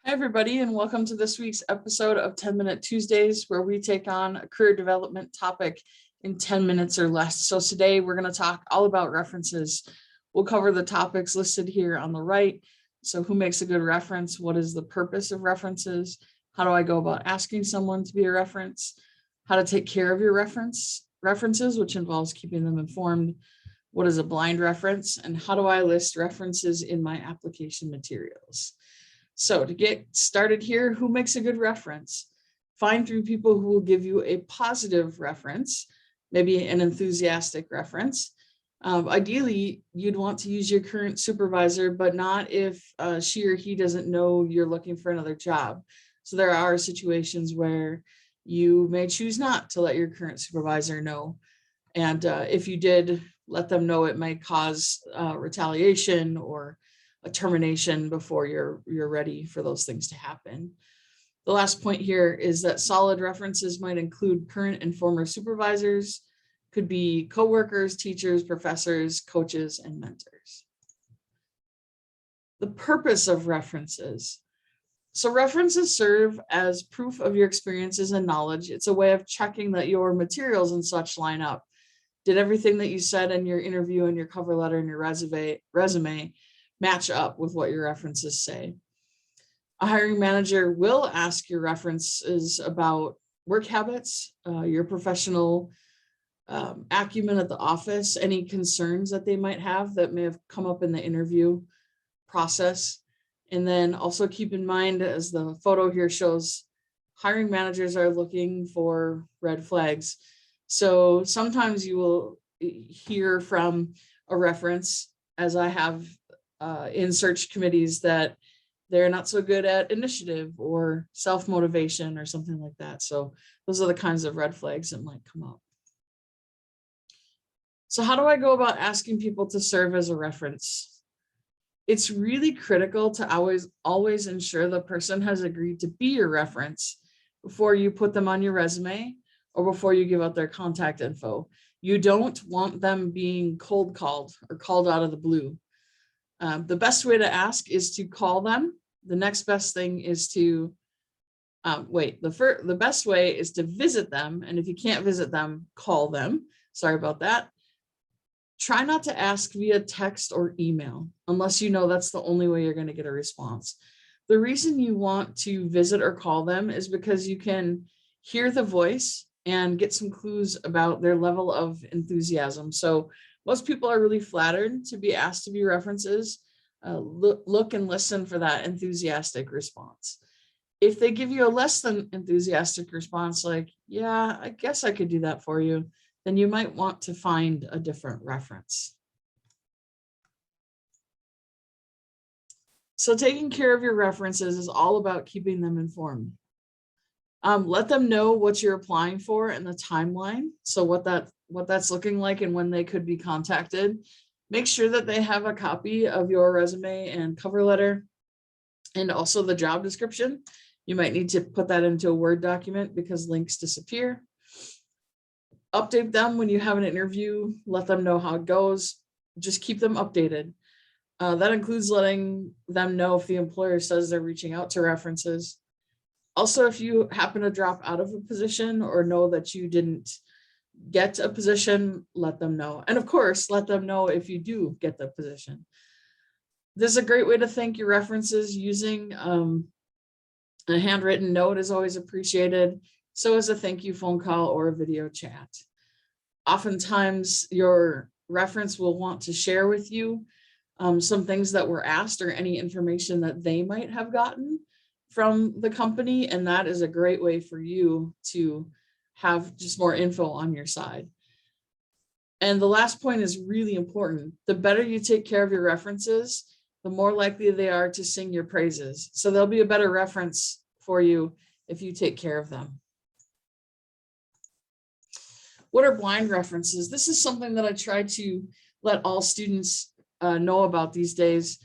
Hi, everybody, and welcome to this week's episode of 10-Minute Tuesdays, where we take on a career development topic in 10 minutes or less. So today we're going to talk all about references. We'll cover the topics listed here on the right. So who makes a good reference? What is the purpose of references? How do I go about asking someone to be a reference? How to take care of your references, which involves keeping them informed. What is a blind reference? And how do I list references in my application materials? So to get started here, who makes a good reference? Find through people who will give you a positive reference, maybe an enthusiastic reference. Ideally, you'd want to use your current supervisor, but not if she or he doesn't know you're looking for another job. So there are situations where you may choose not to let your current supervisor know. And if you did let them know, it might cause retaliation or a termination before you're ready for those things to happen. The last point here is that solid references might include current and former supervisors, could be coworkers, teachers, professors, coaches, and mentors. The purpose of references. So references serve as proof of your experiences and knowledge. It's a way of checking that your materials and such line up. Did everything that you said in your interview and your cover letter and your resume match up with what your references say? A hiring manager will ask your references about work habits, your professional acumen at the office, any concerns that they might have that may have come up in the interview process. And then also keep in mind, as the photo here shows, hiring managers are looking for red flags. So sometimes you will hear from a reference, as I have in search committees, that they're not so good at initiative or self-motivation or something like that. So those are the kinds of red flags that might come up. So how do I go about asking people to serve as a reference? It's really critical to always ensure the person has agreed to be your reference before you put them on your resume or before you give out their contact info. You don't want them being cold called or called out of the blue. The best way to ask is to call them. The next best thing is to the best way is to visit them. And if you can't visit them, call them. Sorry about that. Try not to ask via text or email unless you know that's the only way you're going to get a response. The reason you want to visit or call them is because you can hear the voice and get some clues about their level of enthusiasm. So most people are really flattered to be asked to be references. Look and listen for that enthusiastic response. If they give you a less than enthusiastic response, like, yeah, I guess I could do that for you, then you might want to find a different reference. So taking care of your references is all about keeping them informed. Let them know what you're applying for and the timeline. So what that's looking like and when they could be contacted. Make sure that they have a copy of your resume and cover letter and also the job description. You might need to put that into a Word document because links disappear. Update them when you have an interview. Let them know how it goes. Just keep them updated. That includes letting them know if the employer says they're reaching out to references. Also, if you happen to drop out of a position or know that you didn't get a position, let them know. And of course, let them know if you do get the position. This is a great way to thank your references. Using a handwritten note is always appreciated. So is a thank you phone call or a video chat. Oftentimes, your reference will want to share with you some things that were asked or any information that they might have gotten from the company. And that is a great way for you to have just more info on your side. And the last point is really important. The better you take care of your references, the more likely they are to sing your praises. So they'll be a better reference for you if you take care of them. What are blind references? This is something that I try to let all students know about these days.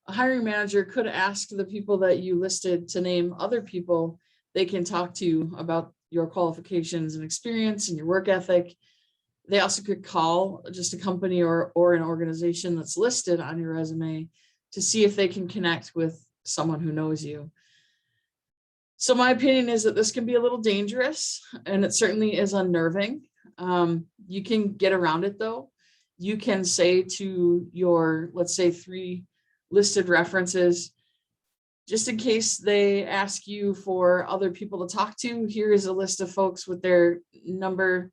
A hiring manager could ask the people that you listed to name other people they can talk to about your qualifications and experience and your work ethic. They also could call just a company or an organization that's listed on your resume to see if they can connect with someone who knows you. So my opinion is that this can be a little dangerous, and it certainly is unnerving. You can get around it though. You can say to your, let's say, 3 listed references, just in case they ask you for other people to talk to, here is a list of folks with their number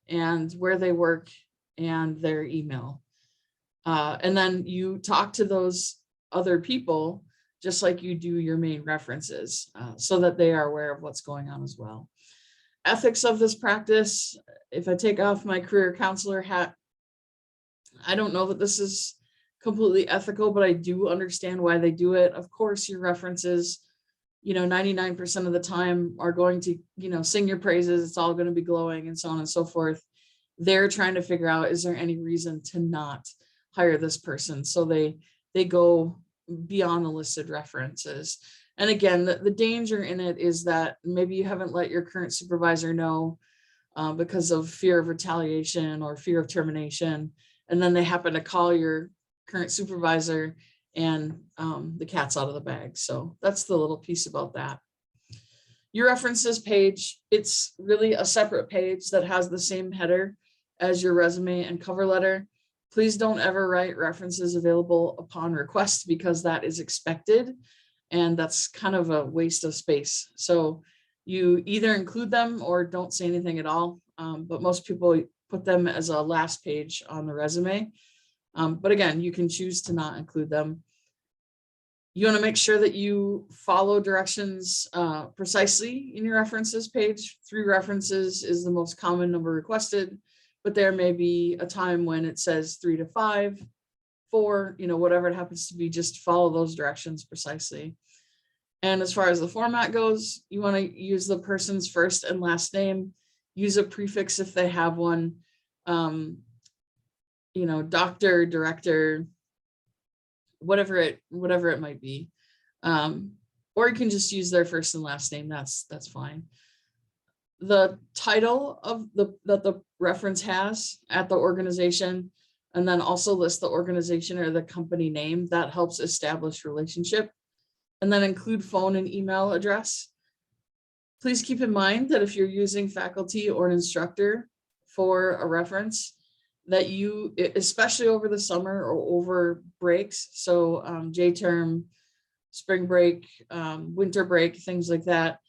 and where they work and their email. And then you talk to those other people just like you do your main references, so that they are aware of what's going on as well. Ethics of this practice, if I take off my career counselor hat, I don't know that this is completely ethical, but I do understand why they do it. Of course, your references, 99% of the time are going to, sing your praises. It's all going to be glowing and so on and so forth. They're trying to figure out, is there any reason to not hire this person? So they go beyond the listed references. And again, the danger in it is that maybe you haven't let your current supervisor know because of fear of retaliation or fear of termination. And then they happen to call your current supervisor and the cat's out of the bag. So that's the little piece about that. Your references page, it's really a separate page that has the same header as your resume and cover letter. Please don't ever write references available upon request, because that is expected and that's kind of a waste of space. So you either include them or don't say anything at all. But most people put them as a last page on the resume. But again, you can choose to not include them. You want to make sure that you follow directions precisely in your references page. 3 references is the most common number requested, but there may be a time when it says 3 to 5, 4, whatever it happens to be, just follow those directions precisely. And as far as the format goes, you want to use the person's first and last name, use a prefix if they have one, doctor, director, whatever it might be. Or you can just use their first and last name. That's fine. The title of that the reference has at the organization, and then also list the organization or the company name. That helps establish relationship. And then include phone and email address. Please keep in mind that if you're using faculty or an instructor for a reference, that you, especially over the summer or over breaks, so J-term, spring break, winter break, things like that,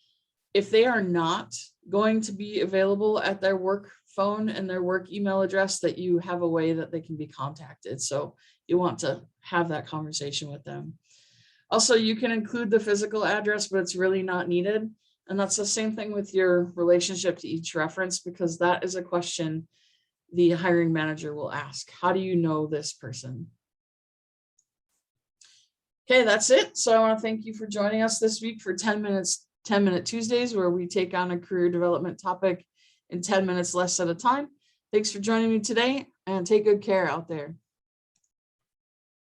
if they are not going to be available at their work phone and their work email address, that you have a way that they can be contacted. So you want to have that conversation with them. Also, you can include the physical address, but it's really not needed. And that's the same thing with your relationship to each reference, because that is a question the hiring manager will ask. How do you know this person? Okay, that's it. So I want to thank you for joining us this week for 10-minute Tuesdays, where we take on a career development topic in 10 minutes less at a time. Thanks for joining me today, and take good care out there.